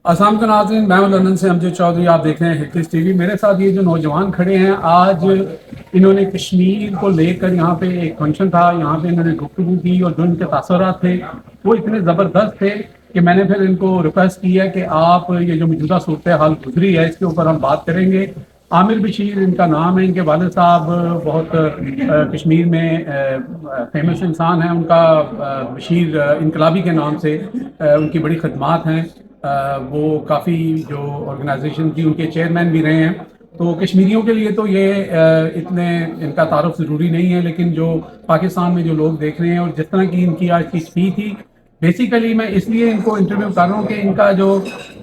अस्सलाम वालेकुम नाज़रीन, मैं हूं लंदन से अमजद चौधरी। आप देख रहे हैं हिटलिस्ट टीवी। मेरे साथ ये जो नौजवान खड़े हैं, आज इन्होंने कश्मीर को लेकर यहाँ पे एक फंक्शन था, यहाँ पे इन्होंने गुफ्तगू की और जो इनके तासुरात थे वो इतने ज़बरदस्त थे कि मैंने फिर इनको रिक्वेस्ट की है कि आप ये जो मौजूदा सूरत हाल गुजरी है इसके ऊपर हम बात करेंगे। आमिर बशीर इनका नाम है। इनके वालिद साहब बहुत कश्मीर में फेमस इंसान हैं। उनका बशीर इनकलाबी के नाम से उनकी बड़ी खदमात हैं। वो काफ़ी जो ऑर्गेनाइजेशन की उनके चेयरमैन भी रहे हैं। तो कश्मीरियों के लिए तो ये इतने इनका तारुफ ज़रूरी नहीं है, लेकिन जो पाकिस्तान में जो लोग देख रहे हैं और जिस तरह की इनकी आज की स्पीच थी, बेसिकली मैं इसलिए इनको इंटरव्यू कर रहा हूँ कि इनका जो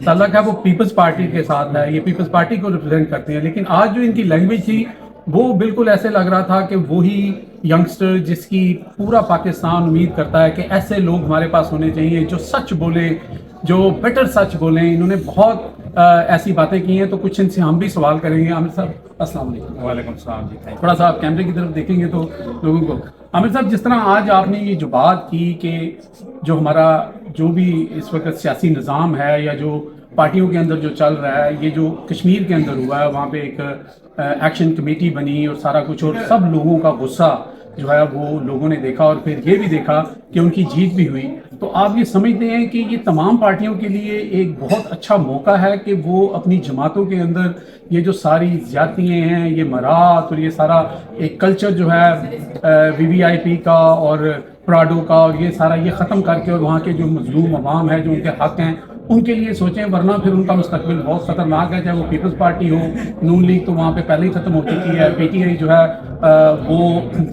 तल्लक है वो पीपल्स पार्टी के साथ है, ये पीपल्स पार्टी को रिप्रेजेंट करते हैं। लेकिन आज जो इनकी लैंग्वेज थी वो बिल्कुल ऐसे लग रहा था कि वही यंगस्टर जिसकी पूरा पाकिस्तान उम्मीद करता है कि ऐसे लोग हमारे पास होने चाहिए जो सच बोलें, जो बेटर सच बोलें। इन्होंने बहुत ऐसी बातें की हैं, तो कुछ इनसे हम भी सवाल करेंगे। आमिर साहब अस्सलाम वालेकुम। वालेकुम सलाम जी, थैंक थोड़ा सा आप कैमरे की तरफ देखेंगे तो लोगों को। आमिर साहब, जिस तरह आज आपने ये जो बात की कि जो हमारा जो भी इस वक्त सियासी निज़ाम है या जो पार्टियों के अंदर जो चल रहा है, ये जो कश्मीर के अंदर हुआ है, वहाँ पे एक एक्शन कमेटी बनी और सारा कुछ, और सब लोगों का गुस्सा जो है वो लोगों ने देखा और फिर ये भी देखा कि उनकी जीत भी हुई। तो आप ये समझते हैं कि ये तमाम पार्टियों के लिए एक बहुत अच्छा मौका है कि वो अपनी जमातों के अंदर ये जो सारी ज़्यादतियाँ हैं, ये मरात और ये सारा एक कल्चर जो है वीवीआईपी का और प्राडो का और ये सारा ये ख़त्म करके और वहाँ के जो मजलूम अवाम है, जो उनके हक़ हैं, उनके लिए सोचें, वरना फिर उनका मुस्तकबिल बहुत ख़तरनाक है। चाहे वो पीपल्स पार्टी हो, नून लीग तो वहाँ पे पहले ही ख़त्म हो चुकी है, पीटीआई जो है वो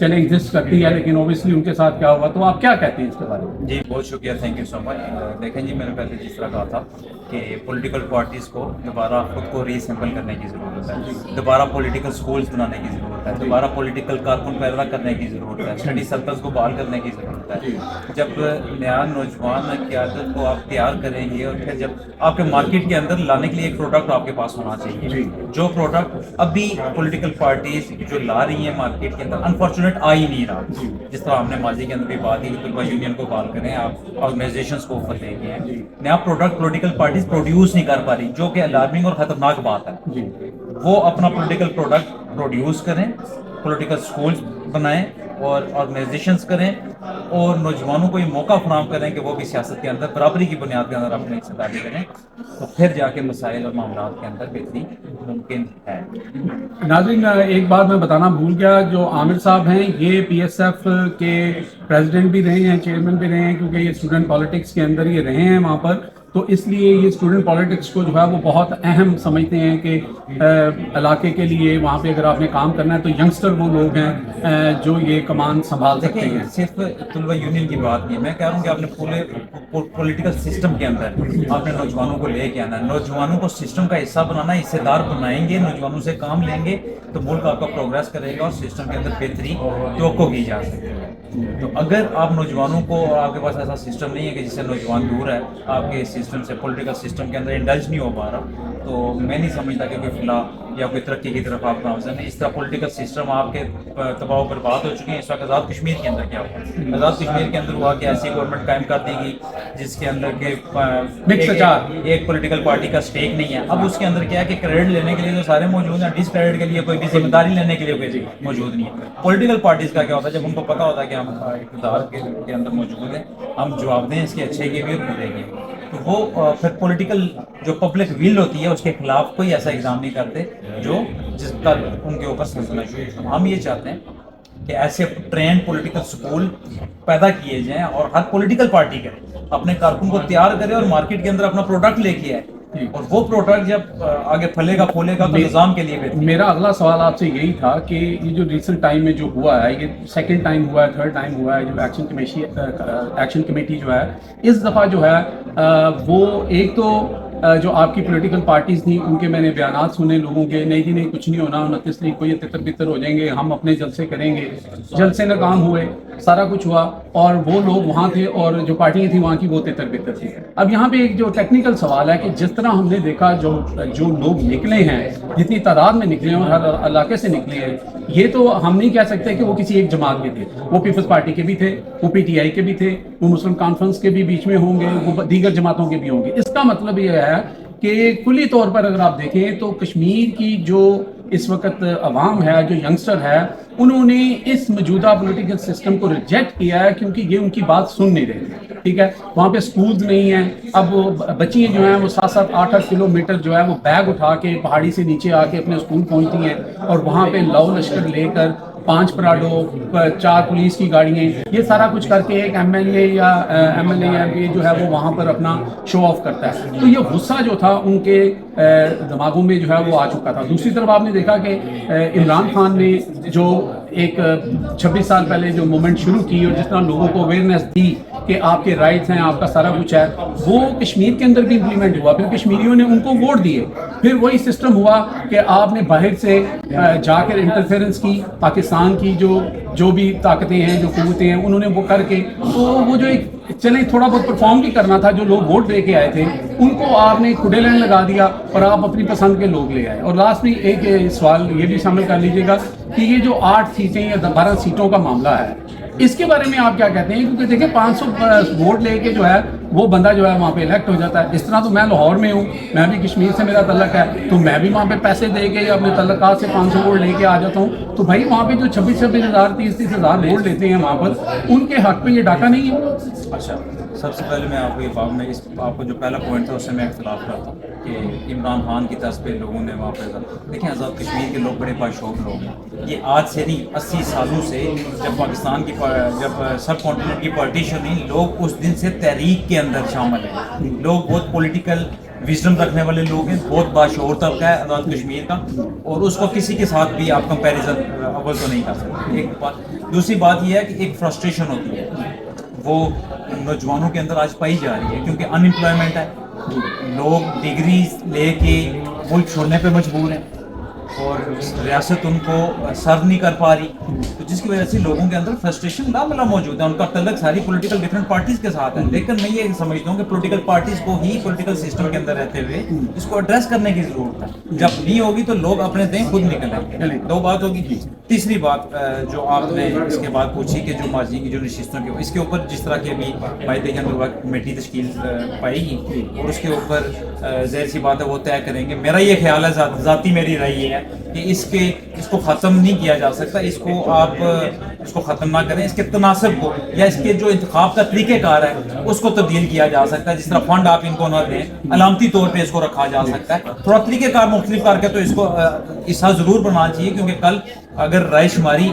चले एग्जिस्ट करती है, लेकिन ओबियसली उनके साथ क्या हुआ। तो आप क्या कहते हैं इसके बारे में? जी, बहुत शुक्रिया, थैंक यू सो मच। देखें जी, मैंने पहले जिस तरह कहा था कि पॉलिटिकल पार्टीज़ को दोबारा खुद को रीअसेंबल करने की ज़रूरत है, दोबारा पॉलिटिकल स्कूल्स बनाने की ज़रूरत है, दोबारा पॉलिटिकल कारकुन पैदा करने की ज़रूरत है, स्टडी सर्कल्स को बहाल करने की ज़रूरत है। जब नया नौजवान क़यादत को आप तैयार करेंगे और फिर जब आपके मार्केट के अंदर लाने के लिए एक प्रोडक्ट आपके पास होना चाहिए, जो प्रोडक्ट अभी पॉलिटिकल पार्टीज जो ला रही हैं मार्केट के अंदर अनफॉर्चुनेट आ ही नहीं रहा। जिस तरह हमने माजी के अंदर भी बात की कि तलबा यूनियन को बहाल करें, आप ऑर्गेनाइजेशंस को ऑफर देंगे हैं, नया प्रोडक्ट पॉलिटिकल पार्टीज प्रोड्यूस नहीं कर पा रही, जो कि अलार्मिंग और खतरनाक बात है। वो अपना पॉलिटिकल प्रोडक्ट प्रोड्यूस करें, पॉलिटिकल स्कूल्स बनाएं और ऑर्गेनाइजेशंस करें और नौजवानों को ये मौका फराहम करें कि वो भी सियासत के अंदर बराबरी की बुनियाद के अंदर अपनी हिस्सेदारी करें, तो फिर जाके मसाइल और मामलों के अंदर बेहतरी मुमकिन है। नाज़रीन, एक बात मैं बताना भूल गया, जो आमिर साहब हैं ये पीएसएफ के प्रेसिडेंट भी रहे हैं, चेयरमैन भी रहे हैं, क्योंकि ये स्टूडेंट पॉलिटिक्स के अंदर ये रहे हैं वहाँ पर। तो इसलिए ये स्टूडेंट पॉलिटिक्स को जो है वो बहुत अहम समझते हैं कि इलाके के लिए वहाँ पे अगर आपने काम करना है तो यंगस्टर वो लोग हैं जो ये कमान संभाल सकते हैं। सिर्फ तलबा यूनियन की बात नहीं, मैं कह रहा हूँ कि आपने पूरे पॉलिटिकल सिस्टम के अंदर आपने नौजवानों को लेके आना है, नौजवानों को सिस्टम का हिस्सा बनाना, हिस्सेदार बनाएंगे, नौजवानों से काम लेंगे तो मुल्क आपका प्रोग्रेस करेगा और सिस्टम के अंदर बेहतरी तो की जा सकती है। तो अगर आप नौजवानों को, आपके पास ऐसा सिस्टम नहीं है कि जिससे नौजवान दूर है आपके सिस्टम से, पॉलिटिकल सिस्टम के अंदर इंडल्ज नहीं हो पा रहा, तो मैं नहीं समझता कि कोई फिलहाल या कोई तरक्की की तरफ आप नामजद नहीं। इस तरह पॉलिटिकल सिस्टम आपके तबाह पर बात हो चुकी है। इस वक्त आज़ाद कश्मीर के अंदर क्या हुआ, आज़ाद कश्मीर के अंदर हुआ कि ऐसी गवर्नमेंट कायम कर देगी जिसके अंदर के एक पॉलिटिकल पार्टी का स्टेक नहीं है। अब उसके अंदर क्या है कि क्रेडिट लेने के लिए तो सारे मौजूद हैं, डिसक्रेडिट के लिए कोई भी जिम्मेदारी लेने के लिए कोई मौजूद नहीं है। पॉलिटिकल पार्टीज़ का क्या होता है, जब उनको पता होता है कि हम इक़्तिदार के अंदर मौजूद हैं, हम जवाब दें इसके अच्छे के भी और बुरे के, तो वो फिर पॉलिटिकल जो पब्लिक विल होती है उसके खिलाफ कोई ऐसा एग्जाम नहीं करते जो जिसका उनके ऊपर सिलसिला शुरू। हम ये चाहते हैं कि ऐसे ट्रेंड पॉलिटिकल स्कूल पैदा किए जाएं और हर पॉलिटिकल पार्टी करे, अपने कारकुन को तैयार करे और मार्केट के अंदर अपना प्रोडक्ट लेके आए, और वो प्रोडक्ट जब आगे फलेगा फूलेगा तो निज़ाम के लिए बेहतर। मेरा अगला सवाल आपसे यही था कि ये जो रिसेंट टाइम में जो हुआ है, ये सेकंड टाइम हुआ है, थर्ड टाइम हुआ है, जो एक्शन कमेटी जो है इस दफ़ा जो है वो एक तो जो आपकी पॉलिटिकल पार्टीज़ थी उनके मैंने बयानात सुने लोगों के, नहीं जी नहीं कुछ नहीं होना, 29 तारीख को ये तितर बितर हो जाएंगे, हम अपने जलसे करेंगे। जलसे में काम हुए, सारा कुछ हुआ और वो लोग वहाँ थे और जो पार्टियाँ थी वहाँ की वो तितर बितर थी। अब यहाँ पे एक जो टेक्निकल सवाल है कि जिस तरह हमने देखा जो लोग निकले हैं, जितनी तादाद में निकले हैं और हर इलाके से निकले हैं, ये तो हम नहीं कह सकते कि वो किसी एक जमात के थे। वो पीपल्स पार्टी के भी थे, वो पीटीआई के भी थे, وہ مسلم کانفرنس کے بھی بیچ میں ہوں گے, وہ دیگر جماعتوں کے بھی ہوں گے. اس کا مطلب یہ ہے کہ کلی طور پر اگر آپ دیکھیں تو کشمیر کی جو اس وقت عوام ہے, جو ینگسٹر ہے, انہوں نے اس موجودہ پولیٹیکل سسٹم کو ریجیکٹ کیا ہے کیونکہ یہ ان کی بات سن نہیں رہے. ٹھیک ہے, وہاں پہ سکولز نہیں ہیں. اب بچیاں جو ہیں وہ 7-8 کلومیٹر جو ہے وہ بیگ اٹھا کے پہاڑی سے نیچے آ کے اپنے اسکول پہنچتی ہیں, اور وہاں پہ لاؤ لشکر لے کر 5 پراڈو, 4 پولیس کی گاڑیاں, یہ سارا کچھ کر کے ایک ایم ایل اے یا جو ہے وہ وہاں پر اپنا شو آف کرتا ہے. تو یہ غصہ جو تھا ان کے دماغوں میں جو ہے وہ آ چکا تھا. دوسری طرف آپ نے دیکھا کہ عمران خان نے جو ایک 26 سال پہلے جو موومنٹ شروع کی اور جس طرح لوگوں کو اویئرنیس دی کہ آپ کے رائٹس ہیں, آپ کا سارا کچھ ہے, وہ کشمیر کے اندر بھی امپلیمنٹ ہوا. پھر کشمیریوں نے ان کو ووٹ دیے. پھر وہی سسٹم ہوا کہ آپ نے باہر سے جا کر انٹرفیئرنس کی, پاکستان کی جو بھی طاقتیں ہیں, جو قوتیں ہیں, انہوں نے وہ کر کے, تو وہ جو ایک چلیں تھوڑا بہت پرفارم بھی کرنا تھا, جو لوگ ووٹ دے کے آئے تھے ان کو آپ نے کھڈے لینڈ لگا دیا اور آپ اپنی پسند کے لوگ لے آئے. اور لاسٹ میں ایک سوال یہ بھی شامل کر لیجیے گا کہ یہ جو 8 سیٹیں یا 12 سیٹوں کا معاملہ ہے, اس کے بارے میں آپ کیا کہتے ہیں؟ کیونکہ دیکھیں 500 ووٹ لے کے جو ہے وہ بندہ جو ہے وہاں پہ الیکٹ ہو جاتا ہے. اس طرح تو میں لاہور میں ہوں, میں بھی کشمیر سے میرا تعلق ہے, تو میں بھی وہاں پہ پیسے دے کے یا اپنے تعلقات سے 500 ووٹ لے کے آ جاتا ہوں. تو بھائی وہاں پہ جو 26 ہزار 30 ہزار ووٹ لیتے ہیں وہاں پر, ان کے حق پہ یہ ڈاکہ نہیں ہے. اچھا, سب سے پہلے میں آپ کو یہ بات میں آپ کو جو پہلا پوائنٹ تھا اس سے میں اختلاف کرتا ہوں کہ عمران خان کی طرز پہ لوگوں نے وہاں پہ دیکھیں آزاد کشمیر کے لوگ بڑے باشعور لوگ ہیں. یہ آج سے نہیں 80 سالوں سے جب پاکستان کی جب سب کانٹیننٹ کی پارٹیشن ہوئی, لوگ اس دن سے تحریک کے اندر شامل ہیں. لوگ بہت پولیٹیکل وزڈم رکھنے والے لوگ ہیں, بہت باشعور طبقہ ہے آزاد کشمیر کا, اور اس کو کسی کے ساتھ بھی آپ کمپیریزن اول تو نہیں کر سکتے. ایک بات. دوسری بات یہ ہے کہ ایک فرسٹریشن ہوتی ہے وہ نوجوانوں کے اندر آج پائی جا رہی ہے کیونکہ ان امپلائمنٹ ہے, لوگ ڈگریز لے کے ملک چھوڑنے پہ مجبور ہیں اور ریاست ان کو سرو نہیں کر پا رہی, تو جس کی وجہ سے لوگوں کے اندر فرسٹریشن لاملا موجود ہے. ان کا تعلق ساری پولیٹیکل ڈفرینٹ پارٹیز کے ساتھ ہے, لیکن میں یہ سمجھتا ہوں کہ پولیٹیکل پارٹیز کو ہی پولیٹیکل سسٹم کے اندر رہتے ہوئے اس کو ایڈریس کرنے کی ضرورت ہے. جب نہیں ہوگی تو لوگ اپنے دیں خود نکلیں گے. 2 بات ہوگی. تیسری بات جو آپ نے اس کے بعد پوچھی کہ جو ماضی کی جو نشستوں کے اس کے اوپر جس طرح کی ابھی معاہدے کے اندر کمیٹی تشکیل پائے گی اور اس کے اوپر ظاہر سی بات ہے وہ طے کریں گے. میرا یہ خیال ہے, ذاتی میری رائے یہ ہے کہ اس کو ختم نہیں کیا جا سکتا. اس کو آپ اس کو ختم نہ کریں, اس کے تناسب کو یا اس کے جو انتخاب کا طریقہ کار ہے اس کو تبدیل کیا جا سکتا ہے. جس طرح فنڈ آپ ان کو نہ دیں, علامتی طور پہ اس کو رکھا جا سکتا ہے. تھوڑا طریقہ کار مختلف کر کے تو اس کو حصہ ضرور بنانا چاہیے, کیونکہ کل اگر رائے شماری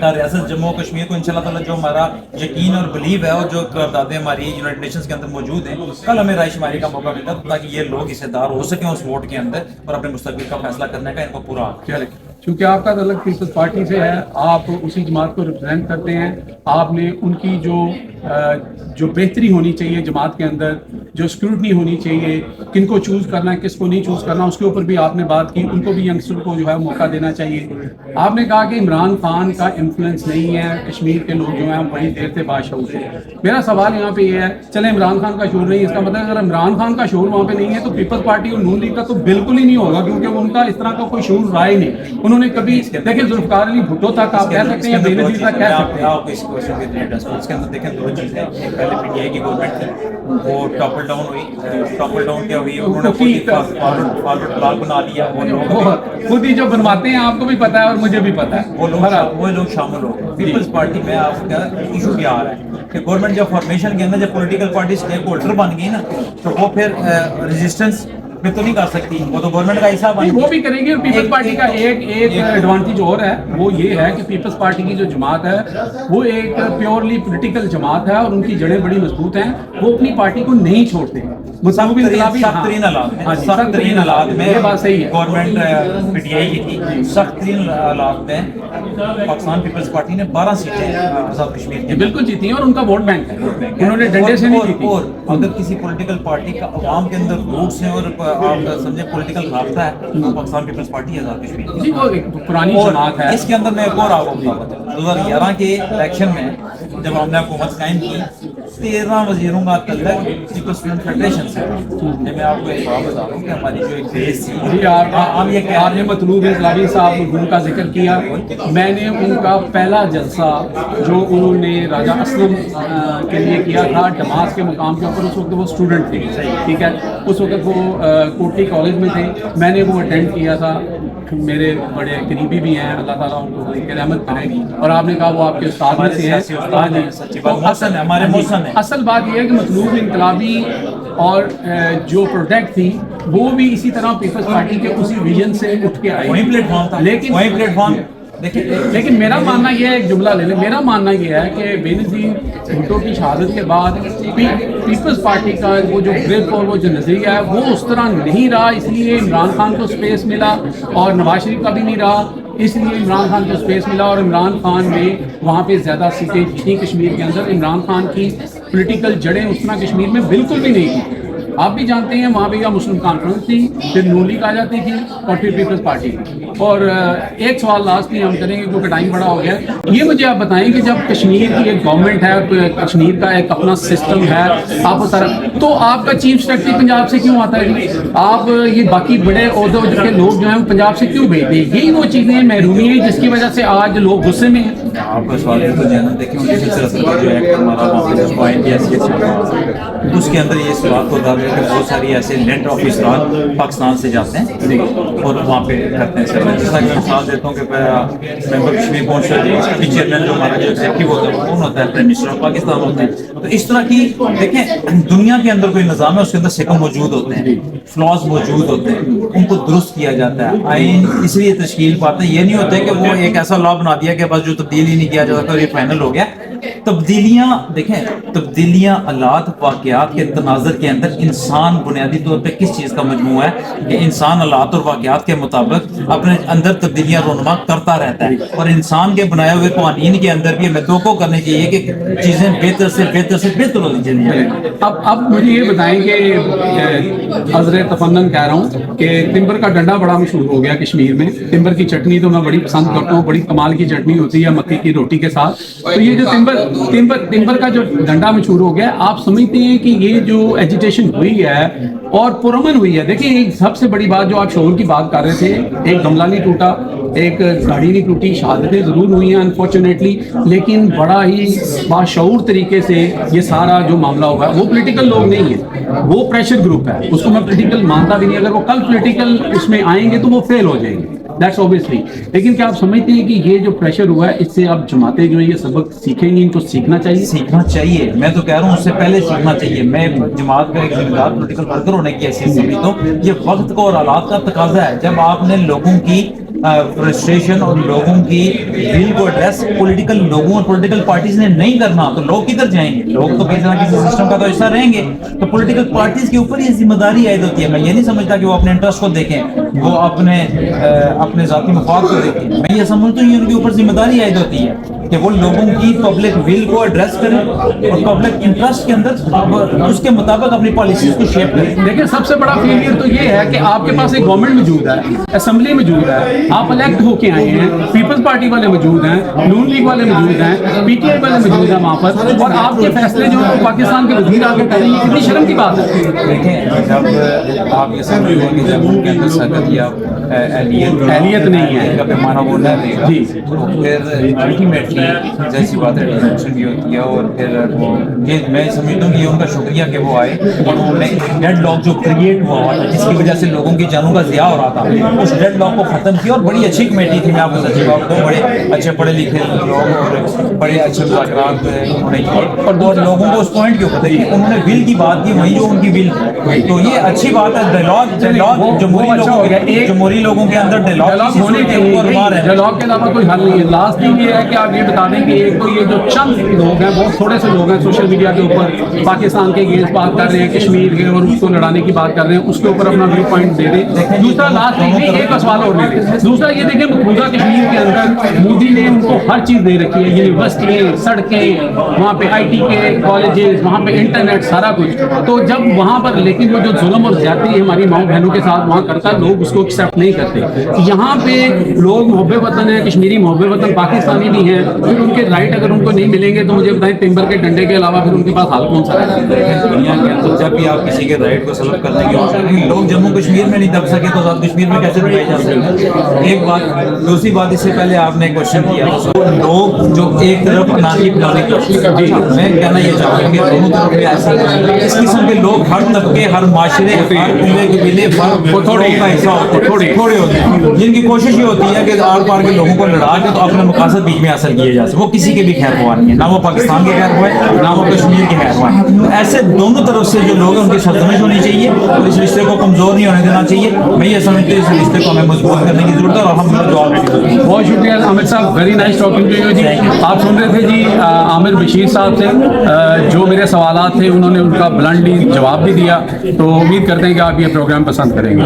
کا ریاست جموں و کشمیر کو انشاءاللہ تعالی جو ہمارا یقین اور بلیو ہے اور جو قراردادیں ہماری یونائٹڈ نیشنز کے اندر موجود ہیں, کل ہمیں رائے شماری کا موقع ملتا ہے تاکہ یہ لوگ حصے دار ہو سکیں اس ووٹ کے اندر اور اپنے مستقبل کا فیصلہ کرنے کا ان کو پورا حق ہے. چونکہ آپ کا تعلق پیپلز پارٹی سے ہے, آپ اسی جماعت کو ریپرزینٹ کرتے ہیں, آپ نے ان کی جو بہتری ہونی چاہیے جماعت کے اندر, جو اسکروٹنی ہونی چاہیے, کن کو چوز کرنا ہے کس کو نہیں چوز کرنا, اس کے اوپر بھی آپ نے بات کی. ان کو بھی ینگسٹر کو جو ہے موقع دینا چاہیے. آپ نے کہا کہ عمران خان کا انفلوئنس نہیں ہے, کشمیر کے لوگ جو ہیں بڑی دیر سے باشعور ہیں. میرا سوال یہاں پہ یہ ہے, چلیں عمران خان کا شعور نہیں, اس کا مطلب اگر عمران خان کا شعور وہاں پہ نہیں ہے تو پیپلز پارٹی اور نون لیگ کا تو بالکل ہی نہیں ہوگا, کیونکہ ان کا اس طرح کا کوئی شعور رہا ہی نہیں. انہوں نے کبھی دیکھیں ذوالفقار علی بھٹو تک آپ کہہ سکتے ہیں, بے نظیر تک کہہ سکتے ہیں. اس کے اندر دیکھیں 2 چیزیں. پہلے پی ٹی آئی کی گورنمنٹ تھی, وہ ٹاپل ڈاؤن ہوئی. ٹاپل ڈاؤن کیا ہوئی, انہوں نے فارورڈ بلاک بنا لیا. وہ لوگ خود ہی جو بنواتے ہیں, آپ کو بھی پتا ہے اور مجھے بھی پتا ہے, وہ لوگ شامل ہو گئے. پیپلز پارٹی میں آپ کا ایشو کیا آ رہا ہے کہ گورنمنٹ جب فارمیشن کے اندر جب پولیٹیکل پارٹی اسٹیک ہولڈر بن گئی نا, تو وہ پھر ریزسٹنس میں تو نہیں کر سکتی, وہ تو گورنمنٹ کا حصہ بن وہ بھی کریں گے. پیپلز پارٹی کا ایک ایڈوانٹیج اور ہے, وہ یہ ہے کہ پیپلز پارٹی کی جو جماعت ہے وہ ایک پیورلی پولیٹیکل جماعت ہے اور ان کی جڑیں بڑی مضبوط ہیں. وہ اپنی پارٹی کو نہیں چھوڑتے. سخت ترین حالات میں یہ بات صحیح ہے. گورنمنٹ پی ٹی آئی کی تھی, سخت ترین حالات میں پاکستان پیپلز پارٹی نے 12 سیٹیں آزاد کشمیر کی بالکل جیتی ہیں اور ان کا ووٹ بینک ہے, انہوں نے ڈنڈے سے نہیں جیتی. اور اگر کسی پولیٹیکل پارٹی کا عوام کے اندر روٹس ہیں اور آپ سمجھے پولیٹیکل رابطہ ہے, پاکستان پیپلز پارٹی آزاد کشمیر جی وہ ایک پرانی جماعت ہے. اس کے اندر میں ایک اور آپ کو بتا 2011 کے الیکشن میں جب ہم نے حکومت قائم کی 13 वजीरों का तल्लक पीपल्स स्टूडेंट फेडरेशन से। ये मैं आपको एक बात बता रहा हूँ कि हमारी जो एक बेस थी, जी हम ये कह आपने मतलूब इस्लामी साहब मरहूम का जिक्र किया। मैंने उनका पहला जलसा जो उन्होंने राजा असलम के लिए किया था डमास के मुकाम के ऊपर, उस वक्त वो स्टूडेंट थे, ठीक है, उस वक्त वो कोटी कॉलेज में थे, मैंने वो अटेंड किया था। मेरे बड़े करीबी भी हैं, अल्लाह ताला उनको की रहमत करे, और आपने कहा वो आपके उस्ताद में से हैं। हाँ जी, सच्ची बात, मोहसन है, हमारे मोहसन है। असल बात यह है कि मतलूब इनकलाबी और जो प्रोडक्ट थी वो भी इसी तरह पीपल्स पार्टी के उसी विजन से उठ के आई, वही प्लेटफॉर्म था, लेकिन वही प्लेटफॉर्म देखिए। लेकिन मेरा मानना यह है, एक जुमला ले लें, मेरा मानना यह है कि बेनज़ीर भुट्टो की शहादत के बाद पीपल्स पार्टी का वो जो ग्रिप और वो जो नज़रिया है वो उस तरह नहीं रहा, इसलिए इमरान खान को स्पेस मिला और नवाज शरीफ का भी नहीं रहा, इसलिए इमरान खान को स्पेस मिला और इमरान खान ने वहाँ पे ज़्यादा सीटें जीती कश्मीर के अंदर। इमरान खान की पॉलिटिकल जड़ें उस तरह कश्मीर में बिल्कुल भी नहीं थी। आप भी जानते हैं वहाँ पे या मुस्लिम कॉन्फ्रेंस थी, फिर नून लीग आ जाती थी और फिर पीपल्स पार्टी थी। और एक सवाल लास्ट में हम करेंगे क्योंकि टाइम बड़ा हो गया, ये मुझे आप बताएं कि जब कश्मीर की एक गवर्नमेंट है, कश्मीर का एक अपना सिस्टम है, आप तो आपका चीफ सेक्रेटरी पंजाब से क्यों आता है? आप ये बाकी बड़े ओहदों के लोग जो हैं पंजाब से क्यों भेजते हैं? यही वो चीज़ें महरूमी है जिसकी वजह से आज लोग गुस्से में हैं। आपका सवाल है तो जैन देखिए 1973 का जो एक्ट हमारा वापस पॉइंट या उसके अंदर ये इस बात को दावे कि बहुत सारी ऐसे लेटर ऑफ इस्लाम पाकिस्तान से जाते हैं और वहाँ पे करते हैं सर। जैसा कि मिसाल देता हूँ कि मेंबर कश्मीर काउंसिल चेयरमैन जो हमारा जो एग्जीक्यूटिव होता है वो कौन होता है? प्राइम मिनिस्टर ऑफ पाकिस्तान होते हैं। तो इस तरह की देखें दुनिया के अंदर कोई निज़ाम है उसके अंदर सिकम मौजूद होते हैं, फ्लॉज मौजूद होते हैं, उनको दुरुस्त किया जाता है। आइन इसलिए तश्कील पाते हैं, ये नहीं होता है कि वो एक ऐसा लॉ बना दिया कि बस जो तब्दील ही नहीं किया जा सकता और ये फाइनल हो गया। तब्दीलियाँ देखें, तब्दीलियाँ हालात वाक़यात के तनाज़ुर के अंदर इंसान बुनियादी तौर पे किस चीज़ का मजमूआ है कि इंसान हालात और वाक़यात के मुताबिक अपने अंदर तब्दीलियाँ रोनमा करता रहता है और इंसान के बनाए हुए कानून के अंदर भी हमें तवक्को करनी चाहिए कि चीज़ें बेहतर से बेहतर से बेहतर होनी चाहिए। अब मुझे ये बताएं कि अज़र तफन्नन कह रहा हूँ कि टिम्बर का डंडा बड़ा मशहूर हो गया कश्मीर में। टिम्बर की चटनी तो मैं बड़ी पसंद करता हूँ, बड़ी कमाल की चटनी होती है मक्की की रोटी के साथ। तो ये जो टिम्बर का जो डंडा मशहूर हो गया, आप समझते हैं कि ये जो एजिटेशन हुई है और पुरअमन हुई है? देखिए एक सबसे बड़ी बात जो आप शोर की बात कर रहे थे, एक गमला नहीं टूटा, एक गाड़ी नहीं टूटी, शहादतें ज़रूर हुई हैं अनफॉर्चुनेटली, लेकिन बड़ा ही बाशऊर तरीके से ये सारा जो मामला हुआ है, वो पॉलिटिकल लोग नहीं है, वो प्रेशर ग्रुप है, उसको मैं पॉलिटिकल मानता भी नहीं। अगर वो कल पॉलिटिकल उसमें आएंगे तो वो फेल हो जाएंगे, दैट्स ऑब्वियसली। लेकिन क्या आप समझते हैं कि ये जो प्रेशर हुआ है इससे आप जमाते जो है ये सबक सीखेंगे, इनको सीखना चाहिए? सीखना चाहिए, मैं तो कह रहा हूँ उससे पहले सीखना चाहिए। मैं जमात का एक जिम्मेदार पॉलिटिकल वर्कर होने की हैसियत से समझता हूँ ये वक्त को और हालात का तकाजा है। जब आपने लोगों की फ्रस्ट्रेशन और लोगों की दिल को एड्रेस पॉलिटिकल लोगों और पॉलिटिकल पार्टीज ने नहीं करना तो लोग किधर जाएंगे? लोग तो किसी ना किसी सिस्टम का तो हिस्सा रहेंगे। तो पॉलिटिकल पार्टीज के ऊपर ये जिम्मेदारी आयद होती है। मैं ये नहीं समझता कि वो अपने इंटरेस्ट को देखें, वो अपने जाती मफाद को देखें। मैं ये समझता हूँ उनके ऊपर जिम्मेदारी आयद होती है कि वो लोगों की पब्लिक विल को एड्रेस करें और पब्लिक इंटरेस्ट के अंदर उसके मुताबिक अपनी पॉलिसीज को शेप करें। देखिए सबसे बड़ा फेलियर तो ये है कि आपके पास एक गवर्नमेंट मौजूद है, असेंबली मौजूद है, आप इलेक्ट होके आए हैं, पीपल्स पार्टी वाले मौजूद हैं, नून लीग वाले मौजूद हैं, पीटीआई वाले मौजूद हैं वहाँ पर, और आपके फैसले जो है पाकिस्तान के वजीर आगे करेंगे, कितनी शर्म की बात है। देखें जब आप ये समझ लो कि जब उनके अंदर सकत या एहलियत नहीं है का पैमाना वो न रहेगा जी, तो फिर अल्टीमेटली जैसी बात है डिस्कशन भी होती है और फिर वो ये मैं समझता हूँ कि उनका शुक्रिया कि वो आए और उन्होंने डेड लॉक जो क्रिएट हुआ था जिसकी वजह से लोगों की जानों का ज़िया हो रहा था उस डेड लॉक को ख़त्म किया और बड़ी अच्छी कमेटी थी। मैं आपको सच्ची बात बताऊँ, बड़े अच्छे पढ़े लिखे लोग और बड़े अच्छे मुज़ाकरात उन्होंने किए और लोगों को उस पॉइंट के ऊपर देखिए उन्होंने बिल की बात की, वही जो उनकी बिल, तो ये अच्छी बात है। डायलॉग जमहूरी लोगों के अंदर डायलॉग होने के डायलॉग के अलावा कोई हल नहीं है। लास्ट थिंग ये है कि आप ये बता दें कि एक तो ये जो चंद लोग हैं, बहुत थोड़े से लोग हैं सोशल मीडिया के ऊपर पाकिस्तान के अगेंस्ट बात कर रहे हैं, कश्मीर के और उसको लड़ाने की बात कर रहे हैं, उसके ऊपर अपना व्यू पॉइंट दे दें। दूसरा लास्ट थिंग एक सवाल और ले लें, दूसरा ये देखें मकबूजा कश्मीर के अंदर मोदी ने उनको हर चीज़ दे रखी है, यूनिवर्सिटी, सड़कें, वहाँ पे IT के कॉलेजेस, वहाँ पे इंटरनेट, सारा कुछ। तो जब वहाँ पर लेकिन वो जो जुल्म और ज्यादती हमारी माँ बहनों के साथ वहाँ करता है, लोग उसको एक्सेप्ट नहीं करते। यहाँ पे लोग मोहब्बे वतन है, कश्मीरी मोहब्बे वतन पाकिस्तानी भी हैं, फिर उनके राइट अगर उनको नहीं मिलेंगे तो मुझे बताएं टिम्बर के डंडे के अलावा फिर उनके पास हाल कौन सा है? दुनिया के अंदर जब भी आप किसी के राइट को सलब करने की कोशिश करेंगे, लोग जम्मू कश्मीर में नहीं दब सके तो साउथ कश्मीर में कैसे दबाए जा सकते? एक बात। दूसरी बात, इससे पहले आपने क्वेश्चन किया लोग जो एक तरफ अनाजी फैलाने की कोशिश करते हैं, मैं कहना ये चाहूँगा कि दोनों तरफ भी ऐसे इस किस्म के लोग हर तबके, हर माशरे, हर कबीले के बिले थोड़े का हिस्सा होते हैं, थोड़े होते हैं, जिनकी कोशिश ये होती है कि आर पार के लोगों को लड़ा के तो अपने मकासद बीच में हासिल किए जा सके। वो किसी के भी खैर हुआ नहीं है, ना वो पाकिस्तान के खैर हुआ है, ना वो कश्मीर के खैर हुआ है। तो ऐसे दोनों तरफ से जो लोग हैं उनकी सरजमिश होनी चाहिए और इस रिश्ते को कमजोर नहीं होने देना चाहिए। मैं ये समझती हूँ इस रिश्ते को हमें मजबूत करने की जरूरत है और हम जो ऑलरेडी। बहुत शुक्रिया आमिर साहब, very nice talking to you जी। आप सुन रहे थे जी आमिर बशीर साहब से, जो मेरे सवालात थे उन्होंने उनका ब्लंटली जवाब भी दिया। तो उम्मीद करते हैं कि आप ये प्रोग्राम पसंद करेंगे।